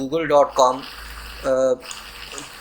google.com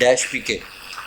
-pk،